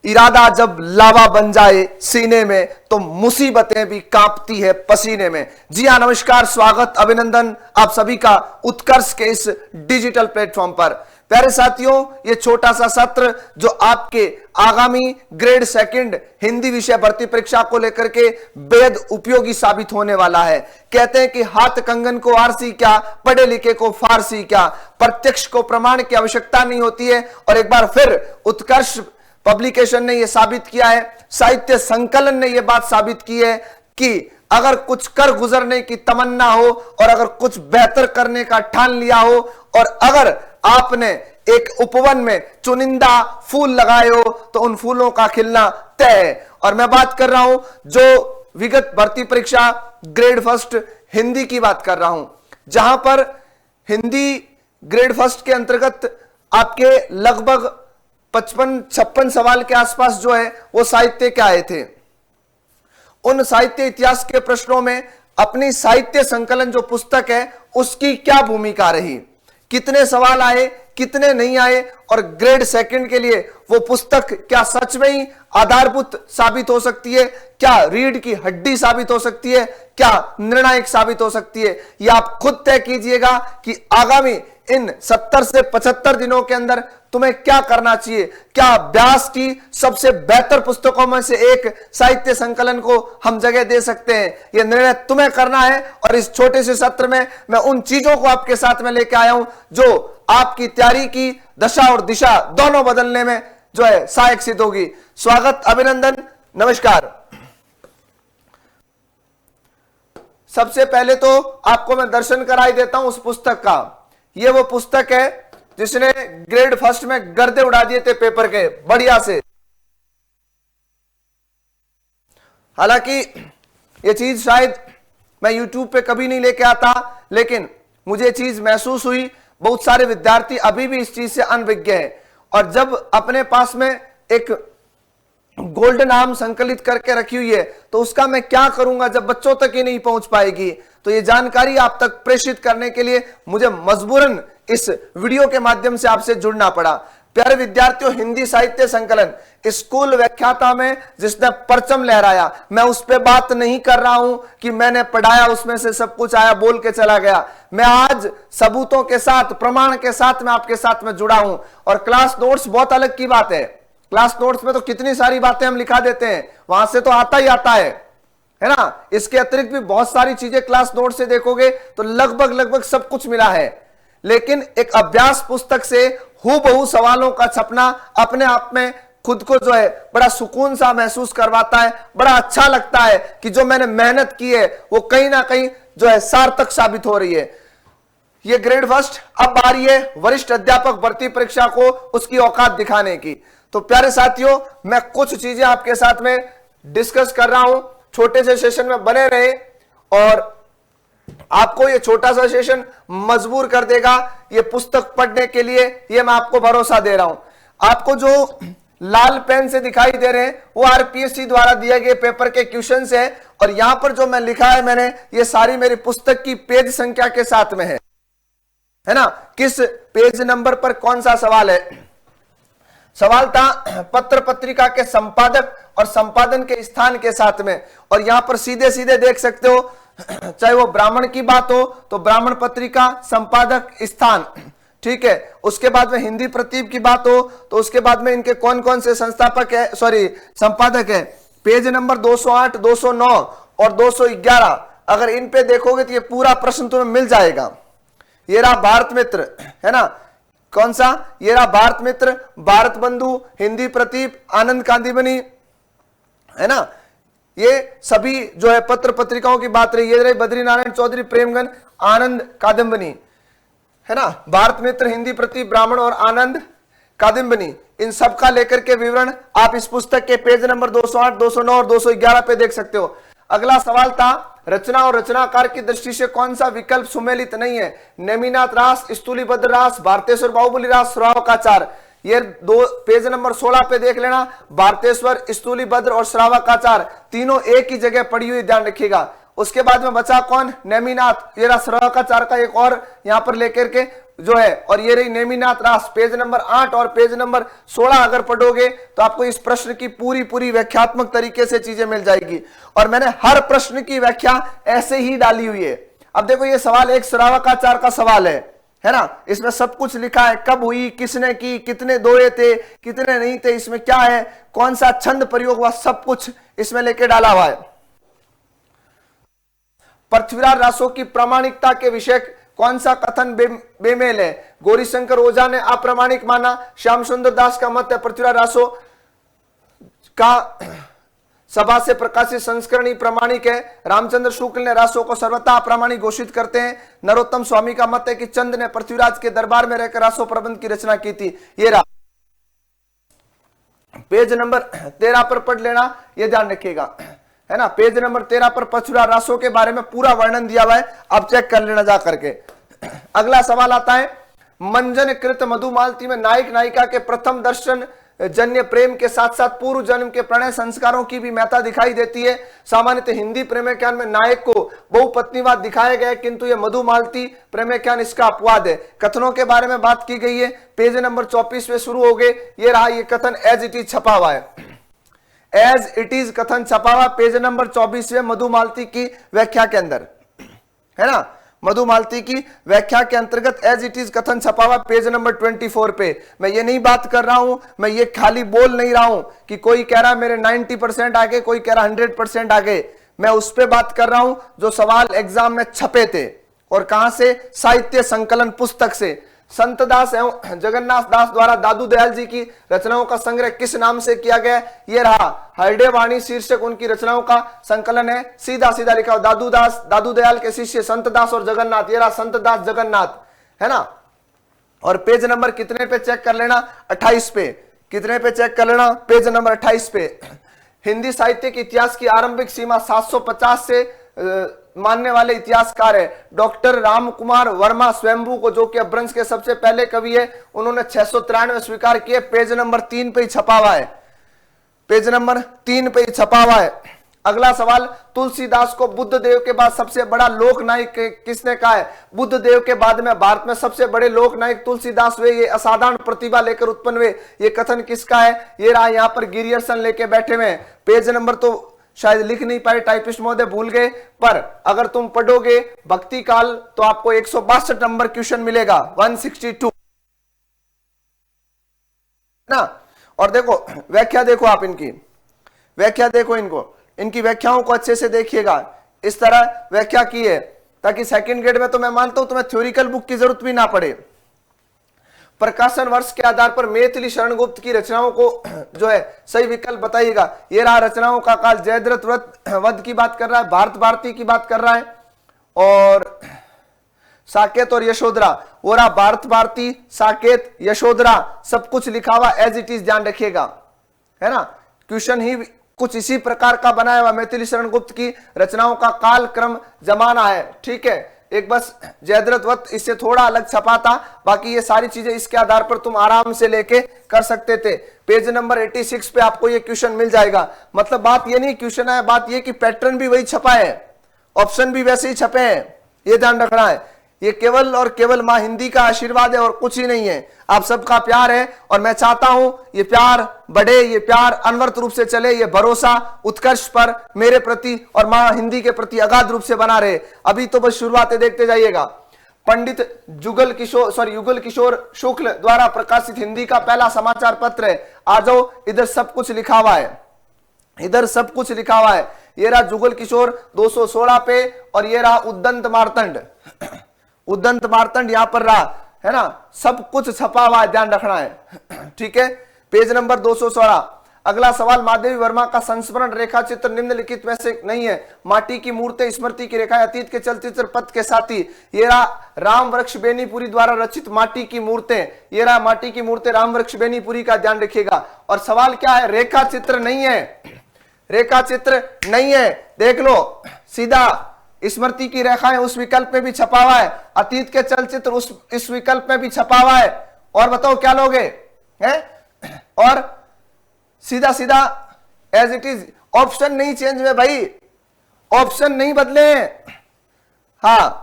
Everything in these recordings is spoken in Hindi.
इरादा जब लावा बन जाए सीने में तो मुसीबतें भी कांपती है पसीने में। जी हां, नमस्कार, स्वागत, अभिनंदन आप सभी का उत्कर्ष के इस डिजिटल प्लेटफॉर्म पर। प्यारे साथियों, ये छोटा सा सत्र जो आपके आगामी ग्रेड सेकंड हिंदी विषय भर्ती परीक्षा को लेकर के बेहद उपयोगी साबित होने वाला है। कहते हैं कि हाथ कंगन को आरसी क्या, पढ़े लिखे को फारसी क्या, प्रत्यक्ष को प्रमाण की आवश्यकता नहीं होती है। और एक बार फिर उत्कर्ष पब्लिकेशन ने यह साबित किया है, साहित्य संकलन ने यह बात साबित की है कि अगर कुछ कर गुजरने की तमन्ना हो और अगर कुछ बेहतर करने का ठान लिया हो और अगर आपने एक उपवन में चुनिंदा फूल लगाए हो तो उन फूलों का खिलना तय है। और मैं बात कर रहा हूं जो विगत भर्ती परीक्षा ग्रेड फर्स्ट हिंदी की बात कर रहा हूं, जहां पर हिंदी ग्रेड फर्स्ट के अंतर्गत आपके लगभग 55-56 सवाल के आसपास जो है वो साहित्य के आए थे। उन साहित्य इतिहास के प्रश्नों में अपनी साहित्य संकलन जो पुस्तक है उसकी क्या भूमिका रही, कितने सवाल आए, कितने नहीं आए, और ग्रेड सेकंड के लिए वो पुस्तक क्या सच में ही आधारभूत साबित हो सकती है, क्या रीढ़ की हड्डी साबित हो सकती है, क्या निर्णायक साबित हो सकती है, ये आप खुद तय कीजिएगा कि आगामी इन 70 से 75 दिनों के अंदर तुम्हें क्या करना चाहिए। क्या अभ्यास की सबसे बेहतर पुस्तकों में से एक साहित्य संकलन को हम जगह दे सकते हैं, यह निर्णय तुम्हें करना है। और इस छोटे से सत्र में मैं उन चीजों को आपके साथ में लेकर आया हूं जो आपकी तैयारी की दशा और दिशा दोनों बदलने में जो है सहायक सिद्ध होगी। स्वागत, अभिनंदन, नमस्कार। सबसे पहले तो आपको मैं दर्शन कराई देता हूं उस पुस्तक का। ये वो पुस्तक है जिसने ग्रेड फर्स्ट में गर्दे उड़ा दिए थे पेपर के बढ़िया से। हालांकि ये चीज शायद मैं YouTube पे कभी नहीं लेके आता, लेकिन मुझे चीज महसूस हुई बहुत सारे विद्यार्थी अभी भी इस चीज से अनभिज्ञ हैं। और जब अपने पास में एक गोल्डन आर्म संकलित करके रखी हुई है तो उसका मैं क्या करूंगा जब बच्चों तक ही नहीं पहुंच पाएगी। तो ये जानकारी आप तक प्रेषित करने के लिए मुझे मजबूरन इस वीडियो के माध्यम से आपसे जुड़ना पड़ा। प्यारे विद्यार्थियों, हिंदी साहित्य संकलन स्कूल व्याख्याता में जिसने परचम लहराया, मैं उस पर बात नहीं कर रहा हूं कि मैंने पढ़ाया उसमें से सब कुछ आया बोल के चला गया। मैं आज सबूतों के साथ, प्रमाण के साथ मैं आपके साथ में जुड़ा हूं। और क्लास नोट्स बहुत अलग की बात है। क्लास नोट्स में तो कितनी सारी बातें हम लिखा देते हैं, वहां से तो आता ही आता है ना। इसके अतिरिक्त भी बहुत सारी चीजें क्लास नोट से देखोगे तो लगभग सब कुछ मिला है। लेकिन एक अभ्यास पुस्तक से हूबहू सवालों का छपना अपने आप में खुद को जो है बड़ा सुकून सा महसूस करवाता है। बड़ा अच्छा लगता है कि जो मैंने मेहनत की है वो कहीं ना कहीं जो है सार्थक साबित हो रही है। ये ग्रेड फर्स्ट अब आ रही है वरिष्ठ अध्यापक भर्ती परीक्षा को उसकी औकात दिखाने की। तो प्यारे साथियों, मैं कुछ चीजें आपके साथ में डिस्कस कर रहा हूं, छोटे से सेशन में बने रहे और आपको ये छोटा सा सेशन मजबूर कर देगा ये पुस्तक पढ़ने के लिए, ये मैं आपको भरोसा दे रहा हूं। आपको जो लाल पेन से दिखाई दे रहे हैं वो आरपीएससी द्वारा दिए गए पेपर के क्वेश्चन है। और यहां पर जो मैं लिखा है मैंने, ये सारी मेरी पुस्तक की पेज संख्या के साथ में है ना। किस पेज नंबर पर कौन सा सवाल है। सवाल था पत्र पत्रिका के संपादक और संपादन के स्थान के साथ में। और यहां पर सीधे सीधे देख सकते हो, चाहे वो ब्राह्मण की बात हो तो ब्राह्मण पत्रिका संपादक स्थान, ठीक है। उसके बाद में हिंदी प्रतीप की बात हो तो उसके बाद में इनके कौन कौन से संस्थापक है, सॉरी संपादक है। पेज नंबर 208, 209 और 211 अगर इन पे देखोगे तो ये पूरा प्रश्न तुम्हें मिल जाएगा। ये रहा भारत मित्र, है ना। कौन सा? ये रहा भारत मित्र, भारत बंधु, हिंदी प्रतीप, आनंद कांदीबनी, है ना। ये सभी जो है पत्र पत्रिकाओं की बात रही। ये रही बद्रीनारायण चौधरी, प्रेमगन, आनंद कादम्बनी, है ना। भारत मित्र, हिंदी प्रतीप, ब्राह्मण और आनंद कादम्बनी, इन सब का लेकर के विवरण आप इस पुस्तक के पेज नंबर 208, 209 और 211 पे देख सकते हो। अगला सवाल था रचना और रचनाकार की दृष्टि से कौन सा विकल्प सुमेलित नहीं है। नेमिनाथ रास, स्तूलीभद्र रास, भारतेश्वर बाहुबली रास, श्रावकाचार। ये दो पेज नंबर 16 पे देख लेना। भारतेश्वर, स्तूलीभद्र और श्रावकाचार तीनों एक ही जगह पड़ी हुई, ध्यान रखिएगा। उसके बाद में बचा कौन, नेमिनाथ। ये रहा स्र का चार का एक और यहां पर लेकर के जो है, और ये रही नेमिनाथ रास। पेज नंबर 8 और पेज नंबर 16 अगर पढ़ोगे तो आपको इस प्रश्न की पूरी व्याख्यात्मक तरीके से चीजें मिल जाएगी। और मैंने हर प्रश्न की व्याख्या ऐसे ही डाली हुई है। अब देखो ये सवाल एक श्रावकाचार का सवाल है ना, इसमें सब कुछ लिखा है, कब हुई, किसने की, कितने दोहे थे, कितने नहीं थे, इसमें क्या है, कौन सा छंद प्रयोग हुआ, सब कुछ इसमें लेके डाला हुआ है। पृथ्वीराज रासो की प्रामाणिकता के विषय कौन सा कथन बेमेल है? गौरीशंकर ओझा ने अप्रामाणिक माना। श्याम सुंदर दास का मत है पृथ्वीराज रासो का सभा से प्रकाशित संस्करण ही प्रामाणिक है। रामचंद्र शुक्ल ने रासो को सर्वथा अप्रामाणिक घोषित करते हैं। नरोत्तम स्वामी का मत है कि चंद ने पृथ्वीराज के दरबार में रहकर रासो प्रबंध की रचना की थी। ये रहा, पेज नंबर 13 पर पढ़ लेना, ये ध्यान रखिएगा, है ना। पेज नंबर 13 पर पृथ्वीराज रासो के बारे में पूरा वर्णन दिया हुआ है, अब चेक कर लेना जा करके। अगला सवाल आता है, मंजन कृत मधुमालती में नायक नायिका के प्रथम दर्शन जन्य प्रेम के साथ साथ पूर्व जन्म के प्रणय संस्कारों की भी महत्ता दिखाई देती है। सामान्यतः हिंदी प्रेमाख्यान में नायक को बहुपत्नीवाद दिखाया गया है, किंतु यह मधुमालती प्रेमाख्यान इसका अपवाद है। कथनों के बारे में बात की गई है, पेज नंबर 24 में शुरू हो गए। ये रहा ये कथन एज इट इज छपा हुआ है, एज इट इज कथन छपा हुआ पेज नंबर 24 में मधुमालती की व्याख्या के अंदर, है ना। मधुमालती की व्याख्या के अंतर्गत एज इट इज कथन छपा हुआ पेज नंबर 24 पे। मैं ये नहीं बात कर रहा हूं, मैं ये खाली बोल नहीं रहा हूं कि कोई कह रहा मेरे 90% आ गए, कोई कह रहा 100% आ गए। मैं उस पे बात कर रहा हूं जो सवाल एग्जाम में छपे थे। और कहां से? साहित्य संकलन पुस्तक से। संत दास एवं जगन्नाथ दास द्वारा दादू दयाल जी की रचनाओं का संग्रह किस नाम से किया गया? ये रहा हरडे वाणी शीर्षक उनकी रचनाओं का संकलन है। सीधा सीधा लिखा हो, दादू दयाल के शिष्य संत दास और जगन्नाथ। ये रहा संत दास जगन्नाथ, है ना। और पेज नंबर कितने पे चेक कर लेना? 28 पे। कितने पे चेक कर लेना? पेज नंबर 28 पे। हिंदी साहित्य के इतिहास की आरंभिक सीमा 750 से मानने वाले इतिहासकार है डॉक्टर राम कुमार वर्मा स्वयंभू को, जो कि अपभ्रंश के सबसे पहले कवि है। उन्होंने 693 स्वीकार किए। पेज नंबर 3 पे ही छपा हुआ है, पेज नंबर 3 पे ही छपा हुआ है। अगला सवाल, तुलसीदास को बुद्ध देव के बाद सबसे बड़ा लोक नायक किसने कहा है? बुद्ध देव के बाद में भारत में सबसे बड़े लोक नायक तुलसीदास हुए, ये असाधारण प्रतिभा लेकर उत्पन्न हुए। ये कथन किसका है? ये रहा यहाँ पर गिरियर्सन लेके बैठे हुए। पेज नंबर तो शायद लिख नहीं पाए, टाइपिस्ट महोदय भूल गए, पर अगर तुम पढ़ोगे भक्ति काल तो आपको 162 नंबर क्वेश्चन मिलेगा, 162 ना। और देखो व्याख्या देखो, आप इनकी व्याख्या देखो, इनकी व्याख्याओं को अच्छे से देखिएगा। इस तरह व्याख्या की है ताकि सेकंड ग्रेड में तो मैं मानता हूं तुम्हें थ्योरिकल बुक की जरूरत भी ना पड़े। प्रकाशन वर्ष के आधार पर मैथिली शरण गुप्त की रचनाओं को जो है सही विकल्प बताइएगा। ये रहा रचनाओं का काल, जयद्रथ वध की बात कर रहा है, भारत भारती की बात कर रहा है, और साकेत और यशोधरा। वो रहा भारत भारती, साकेत, यशोधरा, सब कुछ लिखा हुआ एज इट इज, ध्यान रखिएगा, है ना। क्वेश्चन ही कुछ इसी प्रकार का बनाया हुआ। मैथिली शरण गुप्त की रचनाओं का काल क्रम जमाना है, ठीक है। एक बस जयद्रथ वध इससे थोड़ा अलग छपा था, बाकी ये सारी चीजें इसके आधार पर तुम आराम से लेके कर सकते थे। पेज नंबर 86 पे आपको ये क्वेश्चन मिल जाएगा। मतलब बात ये नहीं क्वेश्चन है, बात ये कि पैटर्न भी वही छपा है, ऑप्शन भी वैसे ही छपे हैं, ये ध्यान रखना है। ये केवल और केवल मां हिंदी का आशीर्वाद है और कुछ ही नहीं है। आप सबका प्यार है और मैं चाहता हूं ये प्यार बढ़े, ये प्यार अनवरत रूप से चले, ये भरोसा उत्कर्ष पर मेरे प्रति और मां हिंदी के प्रति अगाध रूप से बना रहे। अभी तो बस शुरुआत है, देखते जाइएगा। पंडित युगल किशोर शुक्ल द्वारा प्रकाशित हिंदी का पहला समाचार पत्र है। आ जाओ, इधर सब कुछ लिखा हुआ है, इधर सब कुछ लिखा हुआ है। ये रहा जुगल किशोर 216 पे, और ये रहा उद्दंत मार्तंड, उद्दंत मार्तंड यहां पर रहा, है ना। सब कुछ छपा हुआ है, ध्यान रखना है, ठीक है। Page number 216। अगला सवाल, महादेवी वर्मा का संस्मरण रेखा चित्र निम्नलिखित में से नहीं है। माटी की मूर्तें, स्मृति की रेखाएं, अतीत के चलचित्र, पथ के साथी। ये रहा राम वृक्ष बेनीपुरी द्वारा रचित माटी की मूर्तें। ये रहा माटी की मूर्तें राम वृक्ष बेनीपुरी का, ध्यान रखिएगा। और सवाल क्या है? रेखा चित्र नहीं है, रेखा चित्र नहीं है, देख लो सीधा। स्मृति की रेखाएं उस विकल्प में भी छपा हुआ है, अतीत के चलचित्र इस विकल्प में भी छपा हुआ है। और बताओ क्या लोगे हैं? और सीधा सीधा एज इट इज, ऑप्शन नहीं चेंज हुए भाई, ऑप्शन नहीं बदले हैं, हाँ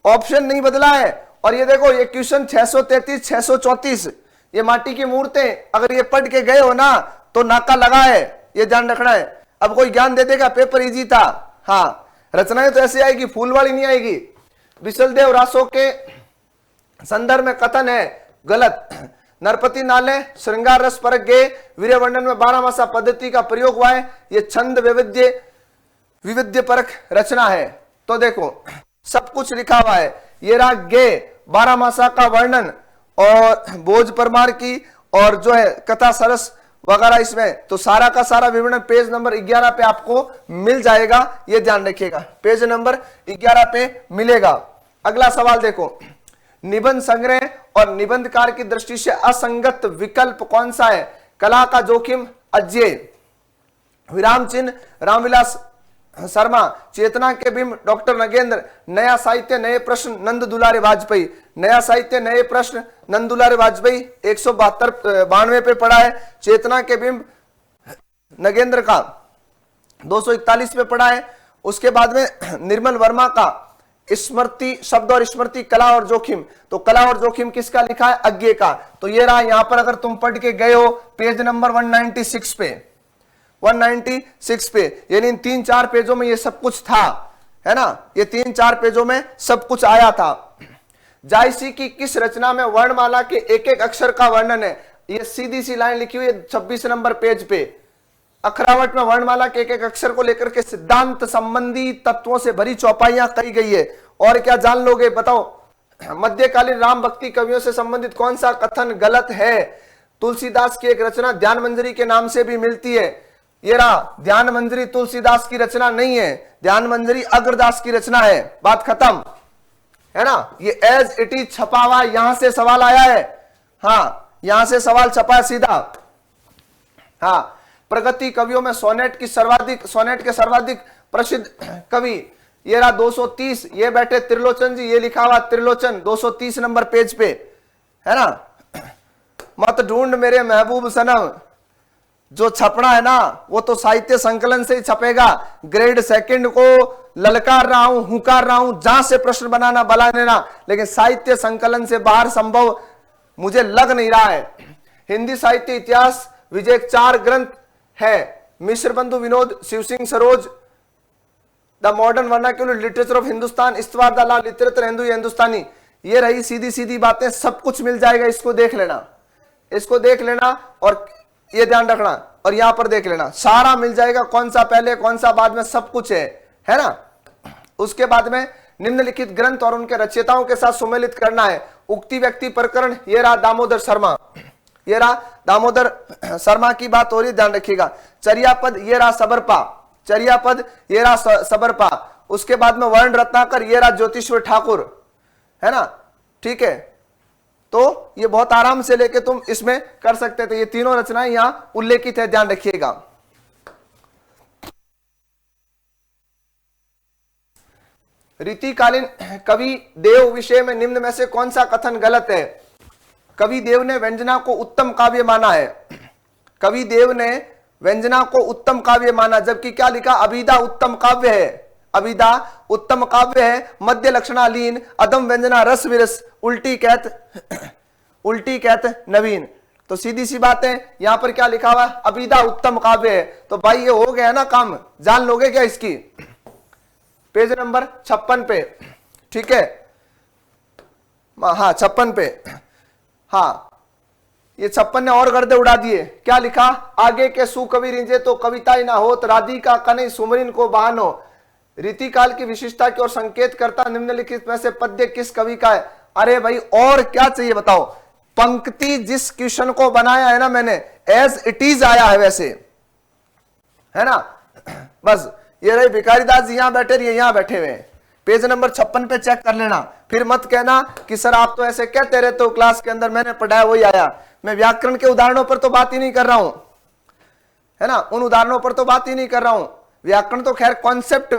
ऑप्शन नहीं बदला है। और ये देखो ये क्वेश्चन 633 634 ये माटी की मूर्तें, अगर ये पढ़ के गए हो ना तो नाका लगा है, ये ध्यान रखना है। अब कोई ज्ञान दे देगा पेपर इजी था, हाँ रचनाएं तो ऐसे आएगी, फूल वाली नहीं आएगी। विशलदेव रासो के संदर्भ में कथन है गलत। नरपति नाले श्रृंगार रस परक गे वीर्य वर्णन में 12 मासा पद्धति का प्रयोग हुआ है, ये छंद विविध्य परक रचना है। तो देखो सब कुछ लिखा हुआ है, ये राग गे 12 मासा का वर्णन और भोज परमार की और जो है कथा सरस वगैरह इसमें, तो सारा का सारा विवरण पेज नंबर 11 पे आपको मिल जाएगा, ये ध्यान रखिएगा पेज नंबर 11 पे मिलेगा। अगला सवाल देखो, निबंध संग्रह और निबंधकार की दृष्टि से असंगत विकल्प कौन सा है? कला का जोखिम अज्ञेय, विराम चिन्ह रामविलास शर्मा, चेतना के बिंब डॉक्टर नगेंद्र, नया साहित्य नए प्रश्न नंद दुलारे वाजपेयी, नया साहित्य नए प्रश्न नंद दुलारे वाजपेयी 192 पे पड़ा है। चेतना के बिंब नगेंद्र का 241 पे पड़ा है। उसके बाद में निर्मल वर्मा का स्मृति शब्द और स्मृति कला और जोखिम, तो कला और जोखिम किसका लिखा है? अज्ञे का। तो ये रहा, यहां पर अगर तुम पढ़ के गए हो पेज नंबर 196 पे, 196 पे, यानी इन 3-4 पेजों में ये सब कुछ था, है ना, ये 3-4 पेजों में सब कुछ आया था। जायसी की किस रचना में वर्णमाला के एक एक अक्षर का वर्णन है? ये सीधी सी लाइन लिखी हुई है 26 नंबर पेज पे। अखरावट में वर्णमाला के एक एक अक्षर को लेकर के सिद्धांत संबंधी तत्वों से भरी चौपाइयां कही गई है। और क्या जान लोगे बताओ? मध्यकालीन राम भक्ति कवियों से संबंधित कौन सा कथन गलत है? तुलसीदास की एक रचना ध्यान मंजरी के नाम से भी मिलती है। ये रहा, ध्यान मंजरी तुलसीदास की रचना नहीं है, ध्यान मंजरी अग्रदास की रचना है, बात खत्म, है ना। ये एज इट इज छपा हुआ, यहां से सवाल आया है, हाँ यहां से सवाल छपा है सीधा। हाँ, प्रगति कवियों में सोनेट के सर्वाधिक प्रसिद्ध कवि ये रहा 230, ये बैठे त्रिलोचन जी, ये लिखा हुआ त्रिलोचन 230 नंबर पेज पे, है ना। मत ढूंढ मेरे महबूब सनम, जो छपना है ना वो तो साहित्य संकलन से ही छपेगा। ग्रेड सेकंड को ललकार रहा हूं, हुकार रहा हूं, जहां से प्रश्न बनाना बना लेना, लेकिन साहित्य संकलन से बाहर संभव मुझे लग नहीं रहा है। हिंदी साहित्य इतिहास विजय 4 ग्रंथ है, Mishra Bandhu Vinod, Shiv Singh Saroj, the modern vernacular literature of Hindustan, इस्तवार द लॉ लिटरेचर हिंदू हिंदुस्तानी। ये रही सीधी सीधी बातें, सब कुछ मिल जाएगा, इसको देख लेना, इसको देख लेना और ये ध्यान रखना, और यहां पर देख लेना, सारा मिल जाएगा, कौन सा पहले कौन सा बाद में, सब कुछ है ना। उसके बाद में निम्नलिखित ग्रंथ और उनके रचयिताओं के साथ सुमेलित करना है। उक्ति व्यक्ति प्रकरण, ये रहा दामोदर शर्मा, ये रहा दामोदर शर्मा की बात हो रही, ध्यान रखिएगा। चर्यापद, ये रहा सबरपा, चर्यापद ये रहा सबरपा। उसके बाद में वर्ण रत्नाकर, ये रहा ज्योतिश्वर ठाकुर, है ना, ठीक है। तो ये बहुत आराम से लेके तुम इसमें कर सकते थे, ये तीनों रचनाएं यहां उल्लेखित है, ध्यान रखिएगा। रीतिकालीन कवि देव विषय में निम्न में से कौन सा कथन गलत है? कवि देव ने व्यंजना को उत्तम काव्य माना है, कवि देव ने व्यंजना को उत्तम काव्य माना, जबकि क्या लिखा? अभिधा उत्तम काव्य है, अभिधा उत्तम काव्य है, मध्य लक्षणालीन, अदम व्यंजना रस विरस, उल्टी कहत नवीन। तो सीधी सी बात है, यहां पर क्या लिखा हुआ? अभिधा उत्तम काव्य है। तो भाई ये हो गया ना काम, जान लोगे क्या इसकी? पेज नंबर 56 पे, ठीक है, हाँ 56 पे, हाँ ये 56 ने और गर्दे उड़ा दिए। क्या लिखा? आगे के सुकवि रिंजे तो कविता ही ना होत, राधिका कनई सुमरिन को बहानो। रीतिकाल की विशिष्टता की ओर संकेत करता निम्नलिखित में से पद्य किस कवि का है? अरे भाई और क्या चाहिए बताओ? पंक्ति जिस क्वेश्चन को बनाया है ना मैंने, एज इट इज आया है वैसे, है ना। बस ये रहे भिखारी दास जी, यहां बैठे रहिए, यहां बैठे हुए, पेज नंबर 56 पे चेक कर लेना। फिर मत कहना कि सर आप तो ऐसे कहते रहते हो क्लास के अंदर, मैंने पढ़ाया वही आया। मैं व्याकरण के उदाहरणों पर तो बात ही नहीं कर रहा हूं, है ना, उन उदाहरणों पर तो बात ही नहीं कर रहा हूं। व्याकरण तो खैर कॉन्सेप्ट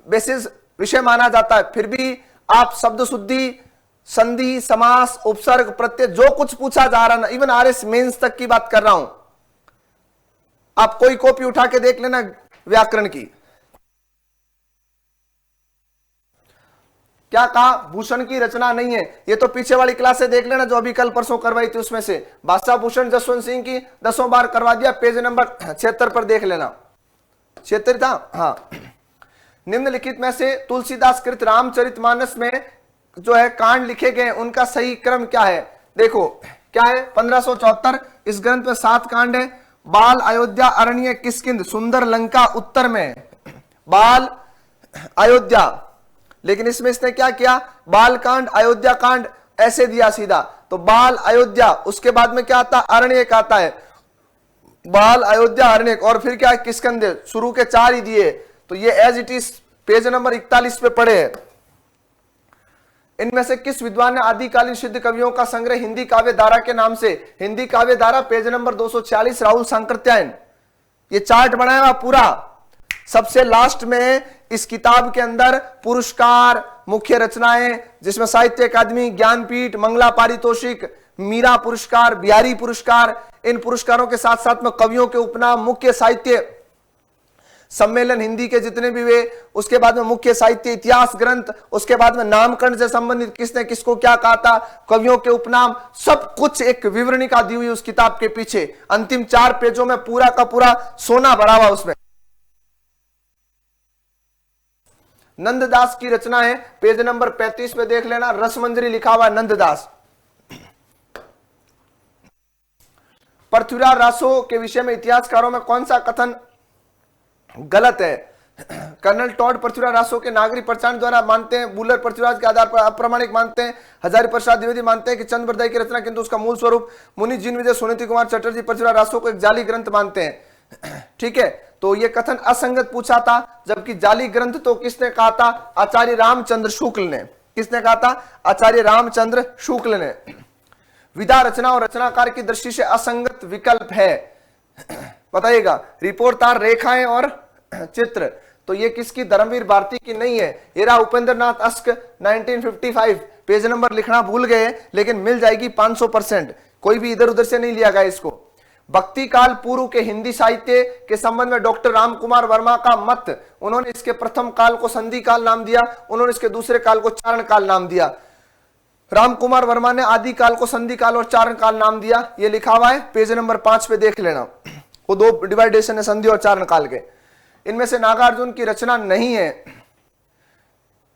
बेसिस विषय माना जाता है, फिर भी आप शब्द शुद्धि, संधि, समास, उपसर्ग, प्रत्यय, जो कुछ पूछा जा रहा है ना, इवन आरएस मेंस तक की बात कर रहा हूं। आप कोई कॉपी उठा के देख लेना व्याकरण की, क्या कहा, भूषण की रचना नहीं है। ये तो पीछे वाली क्लास से देख लेना जो अभी कल परसों करवाई थी, उसमें से बादशाह भूषण जसवंत सिंह की 10 बार करवा दिया, पेज नंबर 76 पर देख लेना, 76 था, हाँ। निम्नलिखित में से तुलसीदास कृत रामचरितमानस में जो है कांड लिखे गए उनका सही क्रम क्या है। देखो क्या है, 1574 इस ग्रंथ में 7 कांड है। बाल, अयोध्या, अरण्य, किष्किंध, सुंदर, लंका उत्तर में, बाल, अयोध्या। लेकिन इसमें इसने क्या किया, बाल कांड, अयोध्या कांड ऐसे दिया सीधा, तो बाल, अयोध्या, उसके बाद में क्या आता, अरण्यक आता है, बाल, अयोध्या, अरण्यक, और फिर क्या है, किष्किंध। शुरू के 4 ही दिए, तो ये as it is page number 41 पे पढ़े। इनमें से किस विद्वान ने आदिकालीन सिद्ध कवियों का संग्रह हिंदी काव्य धारा के नाम से, हिंदी काव्य धारा पेज नंबर 246, राहुल सांकृत्यायन। ये चार्ट बनाया हुआ पूरा। सबसे लास्ट में इस किताब के अंदर पुरस्कार, मुख्य रचनाएं जिसमें साहित्य अकादमी, ज्ञानपीठ, मंगला पारितोषिक, मीरा पुरस्कार, बिहारी पुरस्कार, इन पुरस्कारों के साथ साथ में कवियों के उपनाम, मुख्य साहित्य सम्मेलन हिंदी के जितने भी वे, उसके बाद में मुख्य साहित्य इतिहास ग्रंथ, उसके बाद में नामकरण से संबंधित किसने किसको क्या कहा था, कवियों के उपनाम, सब कुछ एक विवरणिका दी हुई उस किताब के पीछे। अंतिम 4 पेजों में पूरा का पूरा सोना भरा हुआ उसमें। नंददास की रचना है, पेज नंबर 35 पे देख लेना, रसमंजरी लिखा हुआ है नंददास। पृथ्वीराज रासो के विषय में इतिहासकारों में कौन सा कथन गलत है। कर्नल टॉड पृथ्वीराज रासो के नागरिक प्रचार द्वारा मानते हैं, बुलर पृथ्वीराज के आधार पर अप्रामाणिक मानते हैं, हजारी प्रसाद द्विवेदी मानते हैं कि चंद बरदाई की रचना किंतु उसका मूल स्वरूप, मुनि जिन विजय सुनीति कुमार चटर्जी पृथ्वीराज रासो को एक जाली ग्रंथ मानते हैं। ठीक है, तो ये कथन असंगत पूछा था, जबकि जाली ग्रंथ तो किसने कहा था, आचार्य रामचंद्र शुक्ल ने। किसने कहा था, आचार्य रामचंद्र शुक्ल ने। विधा रचना और रचनाकार की दृष्टि से असंगत विकल्प है, बताइएगा। रिपोर्टार, रेखाएं और चित्र, तो ये किसकी, धर्मवीर भारती की नहीं है। ये रहा उपेंद्र नाथ अश्क 1955, पेज नंबर लिखना भूल गए लेकिन मिल जाएगी 500%, कोई भी इधर उधर से नहीं लिया गया इसको। भक्ति काल पूर्व के हिंदी साहित्य के संबंध में डॉक्टर रामकुमार वर्मा का मत, उन्होंने इसके प्रथम काल को संधि काल नाम दिया, उन्होंने इसके दूसरे काल को चारण काल नाम दिया। रामकुमार वर्मा ने आदि काल को संधि काल और चारण काल नाम दिया, ये लिखा हुआ है पेज नंबर 5 पे देख लेना। वो 2 डिवाइडेशन है संधि और चारण काल के। इनमें से नागार्जुन की रचना नहीं है,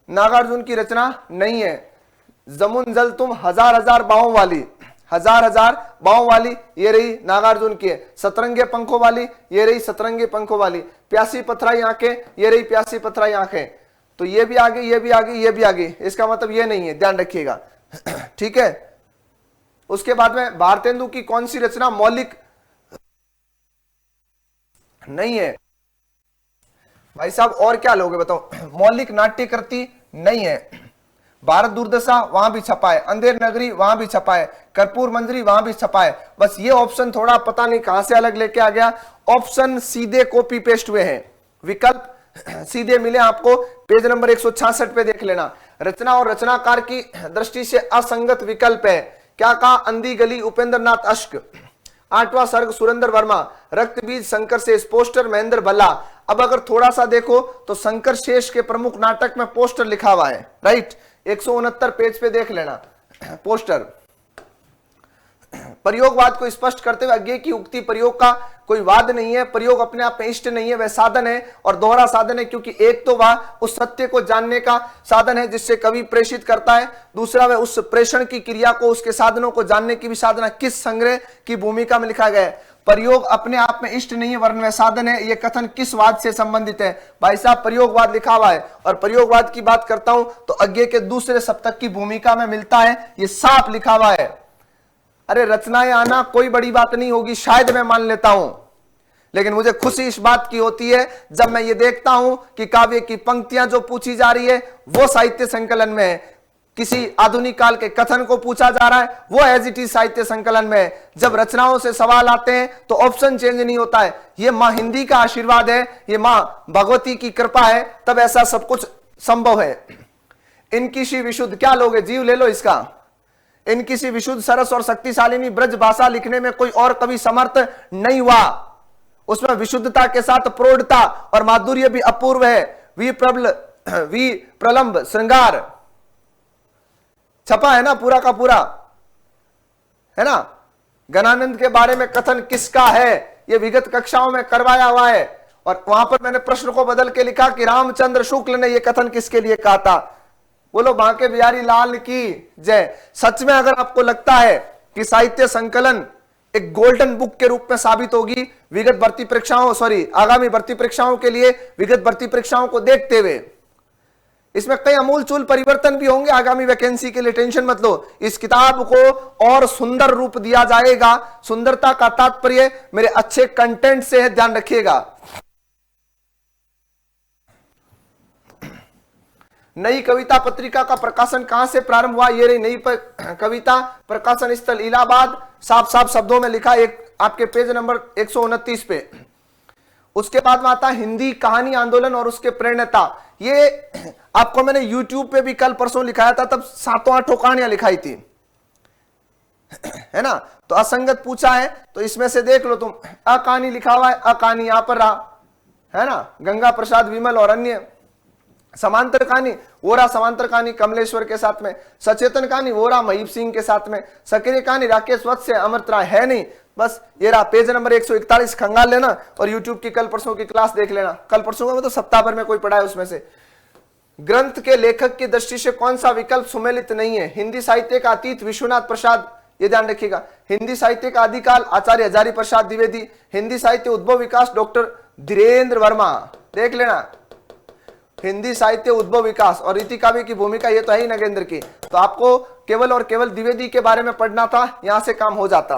नागार्जुन की रचना नहीं है। जमुन जल तुम हजार हजार बाहों वाली, हजार हजार बाहों वाली, ये रही नागार्जुन की है। सतरंगे पंखों वाली, ये रही सतरंगे पंखों वाली। प्यासी पथराई आंखें, ये रही प्यासी पथराई आंखें। तो ये भी आगे, ये भी आगे, ये भी आगे, इसका मतलब ये नहीं है, ध्यान रखिएगा। ठीक है, उसके बाद में भारतेंदु की कौन सी रचना मौलिक नहीं है। भाई साहब और क्या लोगे बताओ, मौलिक नाट्य कृति नहीं है। भारत दुर्दशा वहां भी छपा है, अंधेर नगरी वहां भी छपा है, कर्पूर मंजरी वहां भी छपा है। बस ये ऑप्शन थोड़ा पता नहीं कहां से अलग लेके आ गया, ऑप्शन सीधे कॉपी पेस्ट हुए हैं, विकल्प सीधे मिले आपको। पेज नंबर 166 पे देख लेना। रचना और रचनाकार की दृष्टि से असंगत विकल्प है। क्या कहा, अंधी गली उपेंद्र नाथ अश्क, 8वां सर्ग सुरेंद्र वर्मा, रक्त बीज शंकर शेष, पोस्टर महेंद्र भल्ला। अब अगर थोड़ा सा देखो तो शंकर शेष के प्रमुख नाटक में पोस्टर लिखा हुआ है, राइट, 169 पेज पे देख लेना पोस्टर। प्रयोगवाद को स्पष्ट करते हुए अज्ञेय की उक्ति, प्रयोग का कोई वाद नहीं है, प्रयोग अपने आप में इष्ट नहीं है, वह साधन है और दोहरा साधन है, क्योंकि एक तो वह उस सत्य को जानने का साधन है जिससे कवि प्रेषित करता है, दूसरा वह उस प्रेषण की क्रिया को, उसके साधनों को जानने की भी साधना किस संग्रह की भूमिका में लिखा गया है। प्रयोग अपने आप में इष्ट नहीं है वरन वह साधन है, यह कथन किस वाद से संबंधित है। भाई साहब प्रयोगवाद लिखा हुआ है, और प्रयोगवाद की बात करता हूं तो अज्ञेय के दूसरे सप्तक की भूमिका में मिलता है, यह साफ लिखा हुआ है। अरे रचनाएं आना कोई बड़ी बात नहीं होगी, शायद मैं मान लेता हूं, लेकिन मुझे खुशी इस बात की होती है जब मैं ये देखता हूं कि काव्य की पंक्तियां जो पूछी जा रही है वो साहित्य संकलन में है, किसी आधुनिक काल के कथन को पूछा जा रहा है वो एज इट इज साहित्य संकलन में है। जब रचनाओं से सवाल आते हैं तो ऑप्शन चेंज नहीं होता है। ये मां हिंदी का आशीर्वाद है, ये मां भगवती की कृपा है, तब ऐसा सब कुछ संभव है। इनकी सी विशुद्ध, क्या लोगे, जीव ले लो इसका। इनकी सी विशुद्ध सरस और शक्तिशालिनी ब्रज भाषा लिखने में कोई और कवि समर्थ नहीं हुआ। उसमें विशुद्धता के साथ प्रौढ़ता और माधुर्य भी अपूर्व है। वी प्रलंब श्रृंगार, छपा है ना पूरा का पूरा, है ना। गणानंद के बारे में कथन किसका है, यह विगत कक्षाओं में करवाया हुआ है। और वहां पर मैंने प्रश्न को बदल के लिखा कि रामचंद्र शुक्ल ने यह कथन किसके लिए कहा था। बोलो बांके बिहारी लाल की जय। सच में अगर आपको लगता है कि साहित्य संकलन एक गोल्डन बुक के रूप में साबित होगी विगत भर्ती परीक्षाओं आगामी भर्ती परीक्षाओं के लिए, विगत भर्ती परीक्षाओं को देखते हुए, इसमें कई अमूलचूल परिवर्तन भी होंगे आगामी वैकेंसी के लिए, टेंशन मत लो। इस किताब को और सुंदर रूप दिया जाएगा। सुंदरता का तात्पर्य मेरे अच्छे कंटेंट से है, ध्यान रखिएगा। नई कविता पत्रिका का प्रकाशन कहां से प्रारंभ हुआ, ये रही नई कविता, प्रकाशन स्थल इलाहाबाद, साफ साफ शब्दों में लिखा एक आपके पेज नंबर 129 पे। उसके बाद में आता हिंदी कहानी आंदोलन और उसके प्रेरणा। ये आपको मैंने YouTube पे भी कल परसों लिखाया था, तब 7-8 कहानियां लिखाई थी, है ना। तो असंगत पूछा है तो इसमें से देख लो तुम, कहानी लिखा हुआ है, कहानी यहां पर रहा, है ना। गंगा प्रसाद विमल और अन्य। समांतर कहानी वो रहा, समांतर कहानी कमलेश्वर के साथ में। सचेतन कहानी वो रहा महीप सिंह के साथ में। सक्रिय कहानी राकेश वत्स से, अमृत राय है नहीं। बस ये रहा पेज नंबर 141, खंगाल लेना और YouTube की कल परसों की क्लास देख लेना। कल परसों का मतलब सप्ताह भर में कोई पढ़ा है उसमें से। ग्रंथ के लेखक की दृष्टि से कौन सा विकल्प सुमेलित नहीं है। हिंदी साहित्य का अतीत विश्वनाथ प्रसाद, ये ध्यान रखिएगा। हिंदी साहित्य का आदिकाल आचार्य हजारी प्रसाद द्विवेदी। हिंदी साहित्य उद्भव विकास डॉक्टर धीरेन्द्र वर्मा, देख लेना। हिंदी साहित्य उद्भव विकास और रीति काव्य की भूमिका ये तो है ही नगेंद्र की। तो आपको केवल और केवल द्विवेदी के बारे में पढ़ना था, यहां से काम हो जाता।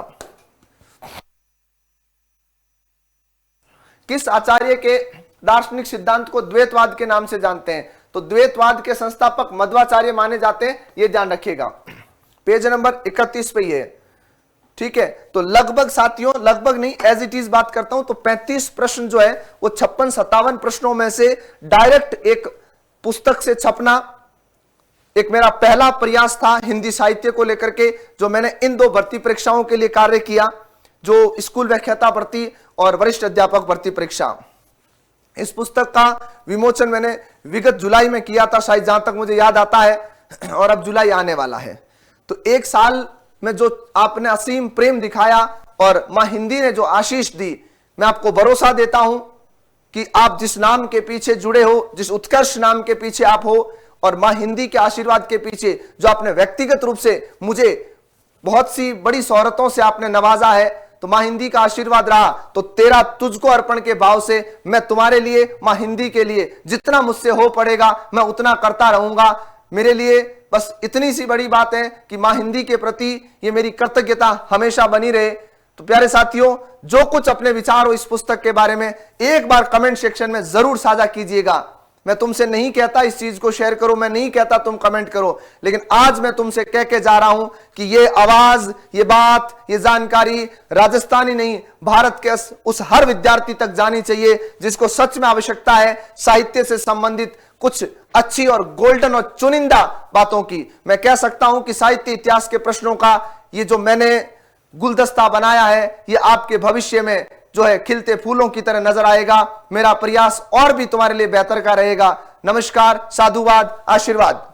किस आचार्य के दार्शनिक सिद्धांत को द्वैतवाद के नाम से जानते हैं, तो द्वैतवाद के संस्थापक मध्वाचार्य माने जाते हैं, ये ध्यान रखिएगा। पेज नंबर 31 पे ये, ठीक है। तो लगभग साथियों, लगभग नहीं एज इट इज बात करता हूं तो 35 प्रश्न जो है वो 56-57 प्रश्नों में से डायरेक्ट एक पुस्तक से छपना एक मेरा पहला प्रयास था हिंदी साहित्य को लेकर के, जो मैंने इन 2 भर्ती परीक्षाओं के लिए कार्य किया, जो स्कूल व्याख्याता भर्ती और वरिष्ठ अध्यापक भर्ती परीक्षा। इस पुस्तक का विमोचन मैंने विगत जुलाई में किया था, शायद जहां तक मुझे याद आता है, और अब जुलाई आने वाला है। तो 1 साल में जो आपने असीम प्रेम दिखाया और मां हिंदी ने जो आशीष दी, मैं आपको भरोसा देता हूं कि आप जिस नाम के पीछे जुड़े हो, जिस उत्कर्ष नाम के पीछे आप हो, और मां हिंदी के आशीर्वाद के पीछे जो आपने व्यक्तिगत रूप से मुझे बहुत सी बड़ी शोहरतों से आपने नवाजा है, तो मां हिंदी का आशीर्वाद रहा। तो तेरा तुझको अर्पण के भाव से मैं तुम्हारे लिए, मां हिंदी के लिए जितना मुझसे हो पड़ेगा मैं उतना करता रहूंगा। मेरे लिए बस इतनी सी बड़ी बात है कि मां हिंदी के प्रति ये मेरी कृतज्ञता हमेशा बनी रहे। तो प्यारे साथियों, जो कुछ अपने विचार हो इस पुस्तक के बारे में एक बार कमेंट सेक्शन में जरूर साझा कीजिएगा। मैं तुमसे नहीं कहता इस चीज को शेयर करो, मैं नहीं कहता तुम कमेंट करो, लेकिन आज मैं तुमसे कह के जा रहा हूं कि ये आवाज, ये बात, ये जानकारी राजस्थानी नहीं, भारत के उस हर विद्यार्थी तक जानी चाहिए जिसको सच में आवश्यकता है साहित्य से संबंधित कुछ अच्छी और गोल्डन और चुनिंदा बातों की। मैं कह सकता हूं कि साहित्य इतिहास के प्रश्नों का ये जो मैंने गुलदस्ता बनाया है, ये आपके भविष्य में जो है खिलते फूलों की तरह नजर आएगा। मेरा प्रयास और भी तुम्हारे लिए बेहतर का रहेगा। नमस्कार, साधुवाद, आशीर्वाद।